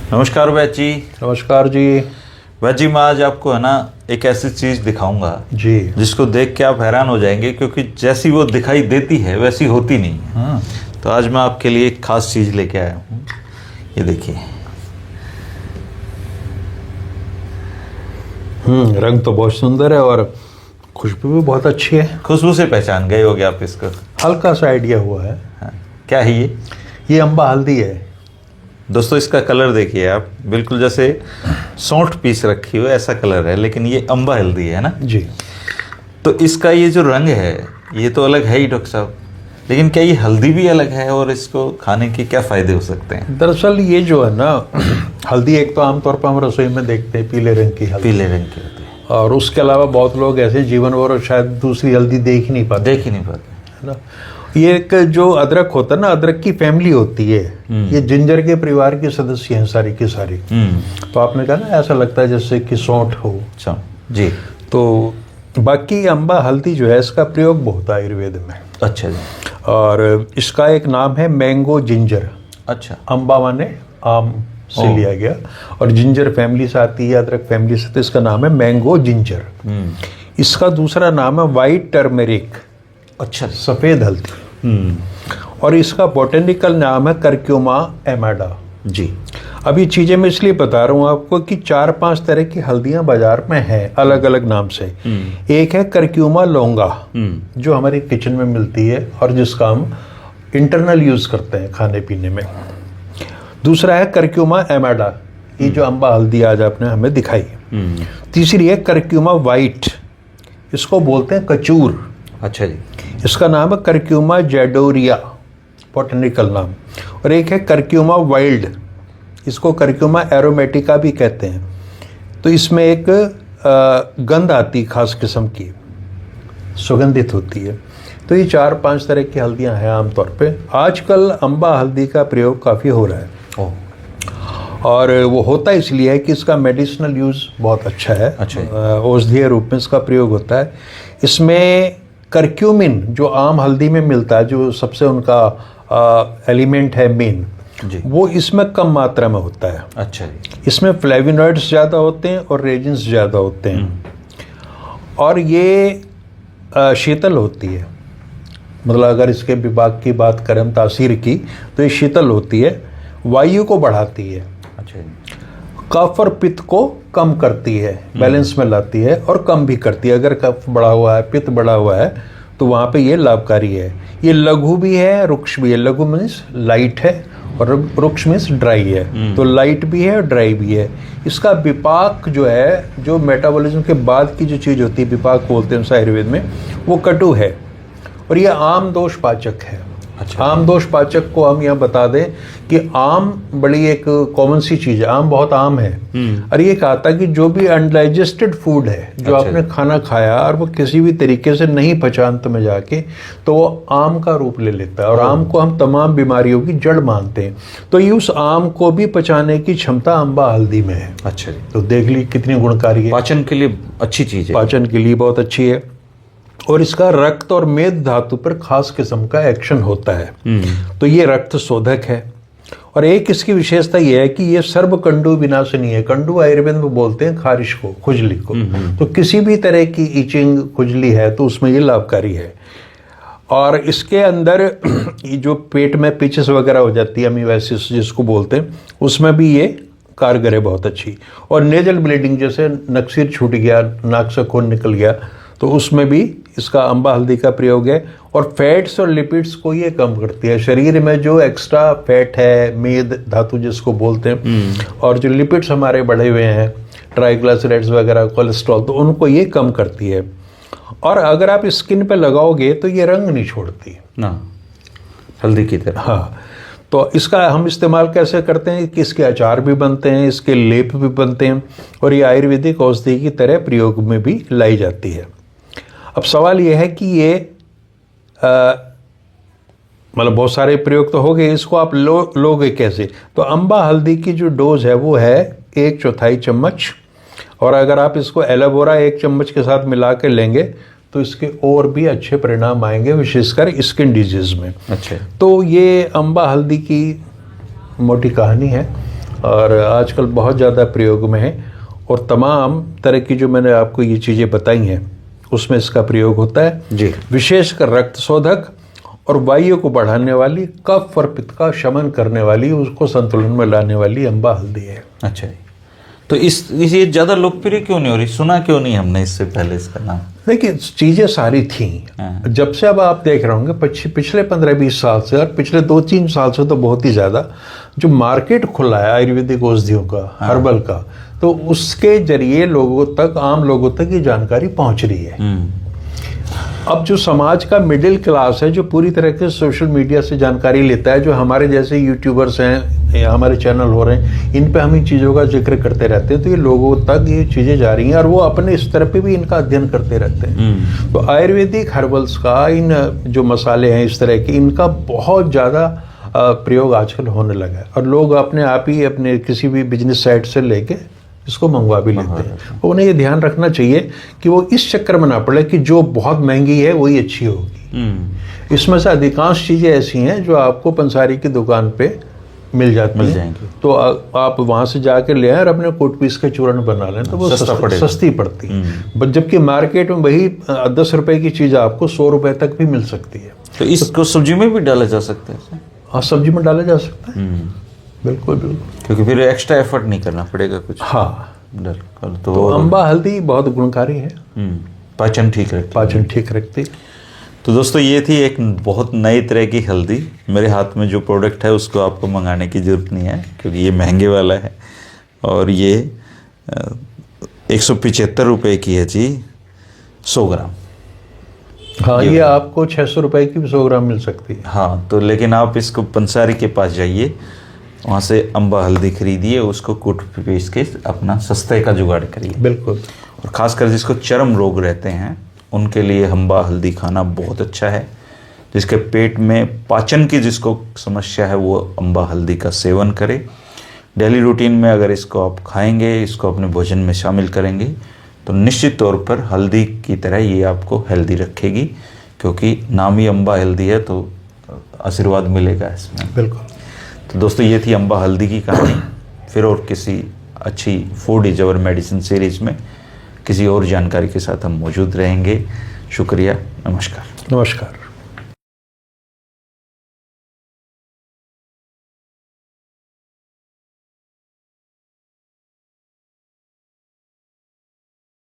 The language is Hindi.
नमस्कार वैद जी। नमस्कार जी। वैद जी, मैं आज आपको है ना एक ऐसी चीज़ दिखाऊंगा जी, जिसको देख के आप हैरान हो जाएंगे, क्योंकि जैसी वो दिखाई देती है वैसी होती नहीं है। तो आज मैं आपके लिए एक खास चीज़ लेके आया हूँ। ये देखिए। रंग तो बहुत सुंदर है और खुशबू भी बहुत अच्छी है। खुशबू से पहचान गए होगे आप इसको। हल्का सा आइडिया हुआ है। हाँ, क्या है ये? ये अम्बा हल्दी है दोस्तों, इसका कलर देखिए आप, बिल्कुल जैसे सौंठ पीस रखी हो ऐसा कलर है, लेकिन ये अम्बा हल्दी है ना जी। तो इसका ये जो रंग है ये तो अलग है ही डॉक्टर साहब, लेकिन क्या ये हल्दी भी अलग है और इसको खाने के क्या फ़ायदे हो सकते हैं? दरअसल ये जो है ना हल्दी, एक तो आमतौर पर हम रसोई में देखते हैं पीले रंग की हल्दी, पीले रंग की होती है और उसके अलावा बहुत लोग ऐसे जीवन भर शायद दूसरी हल्दी देख ही नहीं पाते, है ना। ये एक जो अदरक होता है ना, अदरक की फैमिली होती है। ये जिंजर के परिवार के सदस्य हैं सारी की सारी। तो आपने कहा ना ऐसा लगता है जैसे कि सौंठ हो। अच्छा जी। तो बाकी अम्बा हल्दी जो है इसका प्रयोग बहुत है आयुर्वेद में। अच्छा जी। और इसका एक नाम है मैंगो जिंजर। अच्छा। अम्बा माने आम से लिया गया, और जिंजर फैमिली से आती है, अदरक फैमिली से, तो इसका नाम है मैंगो जिंजर। इसका दूसरा नाम है वाइट टर्मेरिक। अच्छा। सफ़ेद हल्दी। और इसका बोटेनिकल नाम है करक्यूमा एमाडा जी। अब ये चीज़ें मैं इसलिए बता रहा हूँ आपको कि 4-5 तरह की हल्दियाँ बाजार में हैं अलग अलग नाम से। एक है करक्यूमा लौंगा जो हमारी किचन में मिलती है और जिसका हम इंटरनल यूज़ करते हैं खाने पीने में। दूसरा है करक्यूमा एमाडा, ये जो अम्बा हल्दी आज आपने हमें दिखाई। तीसरी है करक्यूमा वाइट, इसको बोलते हैं कचूर। अच्छा जी। इसका नाम है करक्यूमा जैडोरिया, बोटेनिकल नाम। और एक है करक्यूमा वाइल्ड, इसको करक्यूमा एरोमेटिका भी कहते हैं। तो इसमें एक गंध आती खास किस्म की, सुगंधित होती है। तो ये 4-5 तरह की हल्दियां हैं आमतौर पे। आजकल अम्बा हल्दी का प्रयोग काफ़ी हो रहा है। और वो होता इसलिए है कि इसका मेडिसिनल यूज़ बहुत अच्छा है। अच्छा। औषधीय रूप में इसका प्रयोग होता है। इसमें करक्यूमिन जो आम हल्दी में मिलता है, जो सबसे उनका एलिमेंट है मेन, वो इसमें कम मात्रा में होता है। अच्छा जी। इसमें फ्लेविनॉइड्स ज़्यादा होते हैं और रेजिन्स ज़्यादा होते हैं। और ये शीतल होती है, मतलब अगर इसके विभाग की बात करें तासीर की, तो ये शीतल होती है, वायु को बढ़ाती है। अच्छा जी। कफ और पित्त को कम करती है, बैलेंस में लाती है, और कम भी करती है। अगर कफ बढ़ा हुआ है, पित्त बढ़ा हुआ है, तो वहाँ पे ये लाभकारी है। ये लघु भी है, रुक्ष भी है। लघु मीन्स लाइट है और रुक्ष मीन्स ड्राई है। तो लाइट भी है और ड्राई भी है। इसका विपाक जो है, जो मेटाबॉलिज्म के बाद की जो चीज़ होती है, विपाक बोलते हैं आयुर्वेद में, वो कटु है और ये आम दोष पाचक है। अच्छा। आम दोष पाचक को हम यहाँ बता दें कि आम बड़ी एक कॉमन सी चीज़ है, आम बहुत आम है। और ये कहा था कि जो भी अनडाइजेस्टेड फूड है, जो आपने खाना खाया और वो किसी भी तरीके से नहीं पचांत में जाके, तो वो आम का रूप ले लेता है। और आम को हम तमाम बीमारियों की जड़ मानते हैं। तो ये उस आम को भी पचाने की क्षमता अम्बा हल्दी में है। अच्छा। तो देख ली कितनी गुणकारी है। पाचन के लिए अच्छी चीज़ है। पाचन के लिए बहुत अच्छी है। और इसका रक्त और मेद धातु पर खास किस्म का एक्शन होता है। तो ये रक्त शोधक है। और एक इसकी विशेषता यह है कि ये सर्वकंडु विनाशिनी है। कंडु आयुर्वेद में बोलते हैं खारिश को, खुजली को। तो किसी भी तरह की इचिंग, खुजली है तो उसमें ये लाभकारी है। और इसके अंदर जो पेट में पिचेस वगैरह हो जाती है, अमीवाइसिस जिसको बोलते हैं, उसमें भी ये कारगर है बहुत अच्छी। और नेजल ब्लीडिंग, जैसे नक्सीर छूट गया, नाक से खून निकल गया, तो उसमें भी इसका अम्बा हल्दी का प्रयोग है। और फैट्स और लिपिड्स को ये कम करती है। शरीर में जो एक्स्ट्रा फैट है, मेद धातु जिसको बोलते हैं, और जो लिपिड्स हमारे बढ़े हुए हैं, ट्राइग्लिसराइड्स वगैरह, कोलेस्ट्रॉल, तो उनको ये कम करती है। और अगर आप स्किन पे लगाओगे तो ये रंग नहीं छोड़ती ना, हल्दी की तरह। हाँ। तो इसका हम इस्तेमाल कैसे करते हैं कि इसके अचार भी बनते हैं, इसके लेप भी बनते हैं, और ये आयुर्वेदिक औषधि की तरह प्रयोग में भी लाई जाती है। अब सवाल ये है कि ये मतलब बहुत सारे प्रयोग तो हो गए, इसको आप लोगे कैसे? तो अम्बा हल्दी की जो डोज है वो है 1/4 चम्मच। और अगर आप इसको एलोवेरा 1 चम्मच के साथ मिला के लेंगे तो इसके और भी अच्छे परिणाम आएंगे, विशेषकर स्किन डिजीज में। अच्छा। तो ये अम्बा हल्दी की मोटी कहानी है। और आजकल बहुत ज़्यादा प्रयोग में है, और तमाम तरह की जो मैंने आपको ये चीज़ें बताई हैं उसमें इसका प्रयोग होता है जी। विशेषकर रक्त शोधक और वायु को बढ़ाने वाली, कफ और पित्त का शमन करने वाली, उसको संतुलन में लाने वाली अम्बा हल्दी है। अच्छा जी। तो ये ज़्यादा लोकप्रिय क्यों नहीं हो रही, सुना क्यों नहीं हमने इससे पहले इसका नाम? देखिए चीज़ें सारी थी, जब से अब आप देख रहे होंगे पिछले 15-20 साल से, और पिछले 2-3 साल से तो बहुत ही ज़्यादा जो मार्केट खुला है आयुर्वेदिक औषधियों का, हर्बल का, तो उसके जरिए लोगों तक, आम लोगों तक ये जानकारी पहुंच रही है। अब जो समाज का मिडिल क्लास है, जो पूरी तरह से सोशल मीडिया से जानकारी लेता है, जो हमारे जैसे यूट्यूबर्स हैं या हमारे चैनल हो रहे हैं, इन पे हम इन चीज़ों का जिक्र करते रहते हैं, तो ये लोगों तक ये चीज़ें जा रही हैं और वो अपने स्तर पे भी इनका अध्ययन करते रहते हैं। तो आयुर्वेदिक हर्बल्स का, इन जो मसाले हैं इस तरह के, इनका बहुत ज़्यादा प्रयोग आजकल होने लगा है, और लोग अपने आप ही अपने किसी भी बिजनेस साइट से लेके इसको मंगवा भी लेते हैं। तो उन्हें ये ध्यान रखना चाहिए कि वो इस चक्कर में ना पड़े कि जो बहुत महंगी है वही अच्छी होगी। इसमें से अधिकांश चीज़ें ऐसी हैं जो आपको पंसारी की दुकान पे मिल जाती हैं, तो आप वहाँ से जाकर ले आए और अपने कोट पीस के चूर्ण बना लें, तो वो सस्ती पड़ती है। जबकि मार्केट में वही 10 रुपए की चीज़ आपको 100 रुपए तक भी मिल सकती है। तो इसको सब्जी में भी डाला जा सकता है? हाँ, सब्जी में डाला जा सकता है, बिल्कुल बिल्कुल, क्योंकि फिर एक्स्ट्रा एफर्ट नहीं करना पड़ेगा कुछ। हाँ, तो अम्बा हल्दी बहुत गुणकारी है, पाचन ठीक रखती। तो दोस्तों ये थी एक बहुत नई तरह की हल्दी। मेरे हाथ में जो प्रोडक्ट है उसको आपको मंगाने की ज़रूरत नहीं है, क्योंकि ये महंगे वाला है, और ये 175 रुपये की है जी, 100 ग्राम। हाँ, ये आपको 600 रुपये की 100 ग्राम मिल सकती है। हाँ, तो लेकिन आप इसको पंसारी के पास जाइए, वहाँ से अम्बा हल्दी खरीदिए, उसको कूट पीस के अपना सस्ते का जुगाड़ करिए। बिल्कुल। और ख़ासकर जिसको चर्म रोग रहते हैं उनके लिए अम्बा हल्दी खाना बहुत अच्छा है। जिसके पेट में पाचन की जिसको समस्या है वो अम्बा हल्दी का सेवन करे। डेली रूटीन में अगर इसको आप खाएंगे, इसको अपने भोजन में शामिल करेंगे, तो निश्चित तौर पर हल्दी की तरह ये आपको हेल्दी रखेगी, क्योंकि नाम ही अम्बा हल्दी है, तो आशीर्वाद मिलेगा इसमें। बिल्कुल। तो दोस्तों ये थी अम्बा हल्दी की कहानी। फिर और किसी अच्छी food is our medicine series में किसी और जानकारी के साथ हम मौजूद रहेंगे। शुक्रिया, नमस्कार। नमस्कार।